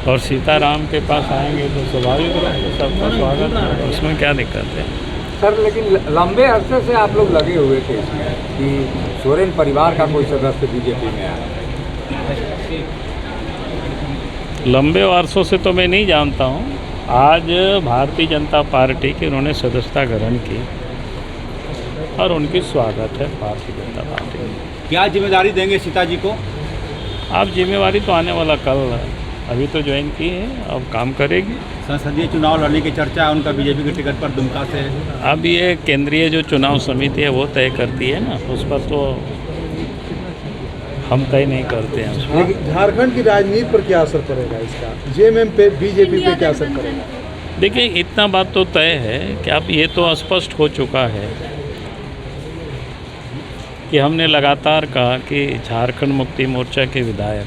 और सीताराम के पास आएंगे तो स्वाभाविक रूप से सबका स्वागत है, उसमें क्या दिक्कत है। सर लेकिन लंबे अरसे से आप लोग लगे हुए थे इसमें कि सोरेन परिवार का कोई सदस्य बीजेपी में आया। लंबे वर्षों से तो मैं नहीं जानता हूँ। आज भारतीय जनता पार्टी की उन्होंने सदस्यता ग्रहण की और उनकी स्वागत है भारतीय जनता पार्टी में। क्या जिम्मेदारी देंगे सीता जी को? आप जिम्मेवारी तो आने वाला कल है, अभी तो ज्वाइन की है, अब काम करेगी। संसदीय चुनाव लड़ने की चर्चा है उनका बीजेपी के टिकट पर दुमका से। अब ये केंद्रीय जो चुनाव समिति है वो तय करती है ना, उस पर तो हम तय नहीं करते हैं। लेकिन झारखंड की राजनीति पर क्या असर पड़ेगा इसका? जेएमएम पे, बीजेपी पे क्या असर पड़ेगा? देखिए इतना बात तो तय है कि अब ये तो स्पष्ट हो चुका है कि हमने लगातार कहा कि झारखंड मुक्ति मोर्चा के विधायक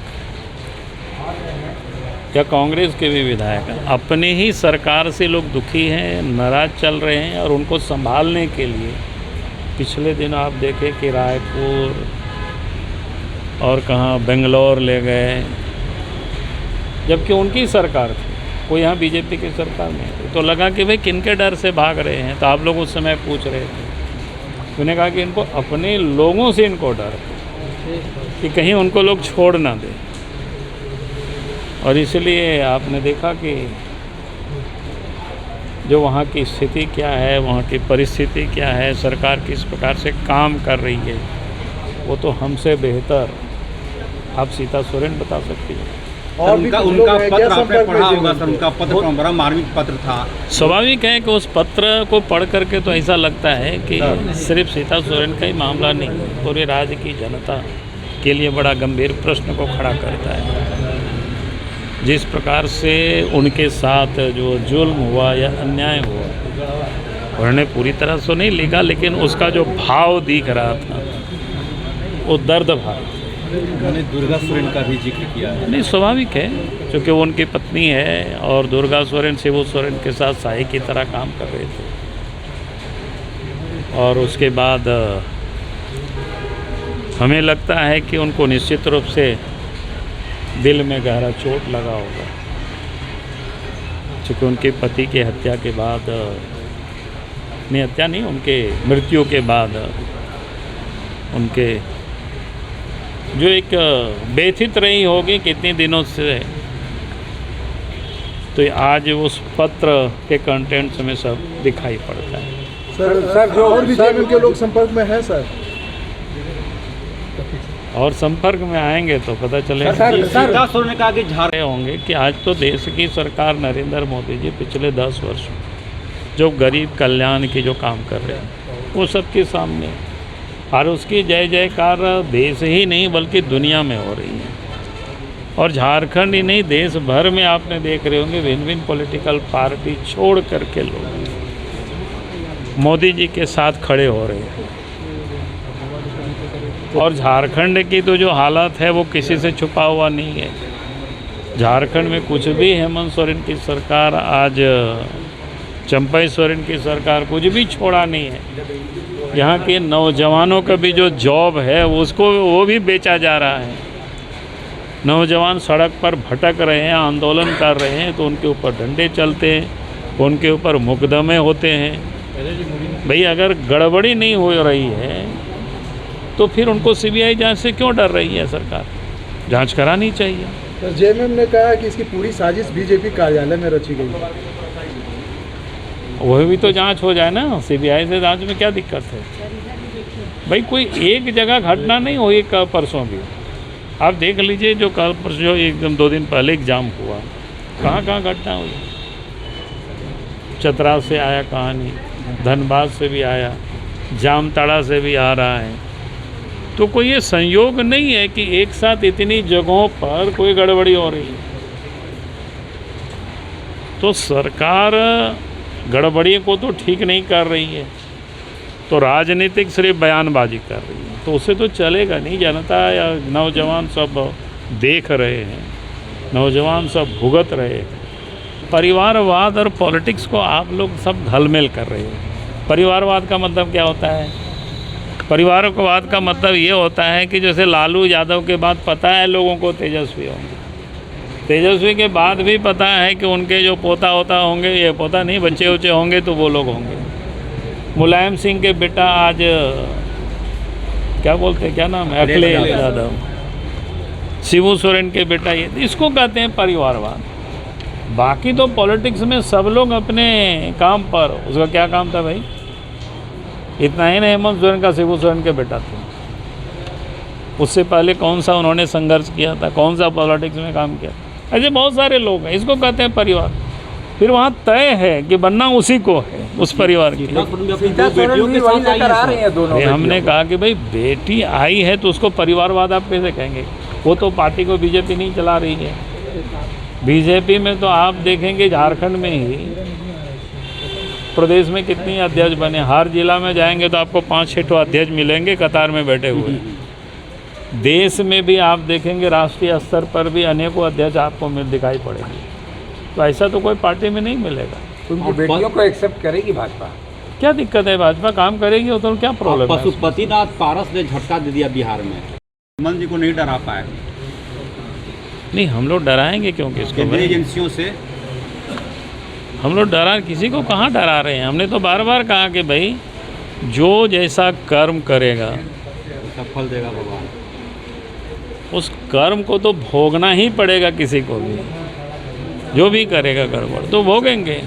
या कांग्रेस के भी विधायक अपने ही सरकार से लोग दुखी हैं, नाराज चल रहे हैं और उनको संभालने के लिए पिछले दिन आप देखें कि रायपुर और कहाँ बेंगलोर ले गए, जबकि उनकी सरकार थी, कोई यहाँ बीजेपी की सरकार नहीं थी। तो लगा कि भाई किनके डर से भाग रहे हैं, तो आप लोग उस समय पूछ रहे थे। उन्होंने कहा कि इनको अपने लोगों से इनको डर है कि कहीं उनको लोग छोड़ ना दें, और इसलिए आपने देखा कि जो वहाँ की स्थिति क्या है, वहाँ की परिस्थिति क्या है, सरकार किस प्रकार से काम कर रही है, वो तो हमसे बेहतर आप सीता सोरेन बता सकती है। और भी उनका पत्र आपने पढ़ा होगा सर, उनका पत्र बड़ा मार्मिक पत्र था। स्वाभाविक है कि उस पत्र को पढ़ करके तो ऐसा लगता है कि सिर्फ सीता सोरेन का ही मामला नहीं, पूरे राज्य की जनता के लिए बड़ा गंभीर प्रश्न को खड़ा करता है। जिस प्रकार से उनके साथ जो जुल्म हुआ या अन्याय हुआ, उन्होंने पूरी तरह से नहीं लिखा, लेकिन उसका जो भाव दिख रहा था वो दर्द भाव। उन्होंने दुर्गा सोरेन का भी जिक्र किया है। नहीं, स्वाभाविक है, क्योंकि वो उनकी पत्नी है और दुर्गा सोरेन शिबू सोरेन के साथ साई की तरह काम कर रहे थे। और उसके बाद हमें लगता है कि उनको निश्चित रूप से दिल में गहरा चोट लगा होगा, क्योंकि उनके पति की हत्या के बाद, नहीं हत्या नहीं, उनके मृत्यु के बाद उनके जो एक व्यथित रही होगी कितने दिनों से, तो आज उस पत्र के कंटेंट्स में सब दिखाई पड़ता है। सर जो और भी जेएमएम के लोग संपर्क में हैं सर, और संपर्क में आएंगे तो पता चलेगा। सीता सोरेन ने कहा कि झारखंड होंगे कि आज तो देश की सरकार नरेंद्र मोदी जी पिछले 10 वर्ष जो गरीब कल्याण की जो काम कर रहे हैं वो सबके सामने, और उसकी जय जयकार देश ही नहीं बल्कि दुनिया में हो रही है। और झारखंड ही नहीं, देश भर में आपने देख रहे होंगे भिन्न भिन्न पॉलिटिकल पार्टी छोड़ करके लोग मोदी जी के साथ खड़े हो रहे हैं। और झारखंड की तो जो हालत है वो किसी से छुपा हुआ नहीं है। झारखंड में कुछ भी हेमंत सोरेन की सरकार, आज चंपई सोरेन की सरकार कुछ भी छोड़ा नहीं है। यहाँ के नौजवानों का भी जो जॉब है उसको वो भी बेचा जा रहा है। नौजवान सड़क पर भटक रहे हैं, आंदोलन कर रहे हैं, तो उनके ऊपर डंडे चलते हैं, उनके ऊपर मुकदमे होते हैं। भाई अगर गड़बड़ी नहीं हो रही है तो फिर उनको सीबीआई जांच से क्यों डर रही है सरकार? जांच करानी चाहिए। सर जेएमएम ने कहा कि इसकी पूरी साजिश बीजेपी कार्यालय में रची गई है। वह भी तो जांच हो जाए ना, सीबीआई से जांच में क्या दिक्कत है? भाई कोई एक जगह घटना नहीं हुई, कल परसों भी आप देख लीजिए, जो कल परसों जो एकदम 2 दिन पहले एग्जाम हुआ, कहाँ कहाँ घटना हुई। चतरा से आया कहानी, धनबाद से भी आया, जामताड़ा से भी आ रहा है। तो कोई ये संयोग नहीं है कि एक साथ इतनी जगहों पर कोई गड़बड़ी हो रही है। तो सरकार गड़बड़ी को तो ठीक नहीं कर रही है, तो राजनीतिक सिर्फ बयानबाजी कर रही है, तो उससे तो चलेगा नहीं। जनता या नौजवान सब देख रहे हैं, नौजवान सब भुगत रहे हैं। परिवारवाद और पॉलिटिक्स को आप लोग सब घलमेल कर रहे हैं। परिवारवाद का मतलब क्या होता है? परिवारवाद का मतलब ये होता है कि जैसे लालू यादव के बाद पता है लोगों को तेजस्वी होंगे, तेजस्वी के बाद भी पता है कि उनके जो पोता होता होंगे, ये पोता नहीं, बच्चे उच्चे होंगे तो वो लोग होंगे। मुलायम सिंह के बेटा आज क्या बोलते हैं, क्या नाम है, अखिलेश यादव, शिबू सोरेन के बेटा, ये इसको कहते हैं परिवारवाद। बाकी तो पॉलिटिक्स में सब लोग अपने काम पर, उसका क्या काम था भाई, इतना ही नहीं, हेमंत सोरेन का शिबू सोरेन के बेटा थे। उससे पहले कौन सा उन्होंने संघर्ष किया था, कौन सा पॉलिटिक्स में काम किया, ऐसे बहुत सारे लोग हैं, इसको कहते हैं परिवार। फिर वहाँ तय है कि बनना उसी को है, उस परिवार की। सीता सोरेन भी वही लेकर आ रही हैं दोनों। हमने कहा कि भाई बेटी आई है तो उसको परिवारवाद आप कैसे कहेंगे, वो तो पार्टी को बीजेपी नहीं चला रही है। बीजेपी में तो आप देखेंगे झारखंड में ही प्रदेश में कितनी अध्यक्ष बने, हर जिला में जाएंगे तो आपको 5-6 अध्यक्ष मिलेंगे कतार में बैठे हुए। देश में भी आप देखेंगे राष्ट्रीय स्तर पर भी अनेकों अध्यक्ष आपको दिखाई पड़ेंगे। तो ऐसा तो कोई पार्टी में नहीं मिलेगा। उनकी बेटियों को एक्सेप्ट करेगी भाजपा? क्या दिक्कत है, भाजपा काम करेगी, तो क्या प्रॉब्लम है? पशुपतिनाथ पारस ने झटका दे दिया बिहार में, हेमंत जी को नहीं डरा पाए। नहीं, हम लोग डराएंगे क्यों किसको? केंद्रीय एजेंसियों से हम लोग डरा, किसी को कहाँ डरा रहे हैं? हमने तो बार बार कहा कि भाई जो जैसा कर्म करेगा उसका फल देगा भगवान। उस कर्म को तो भोगना ही पड़ेगा किसी को भी, जो भी करेगा गड़बड़ तो भोगेंगे।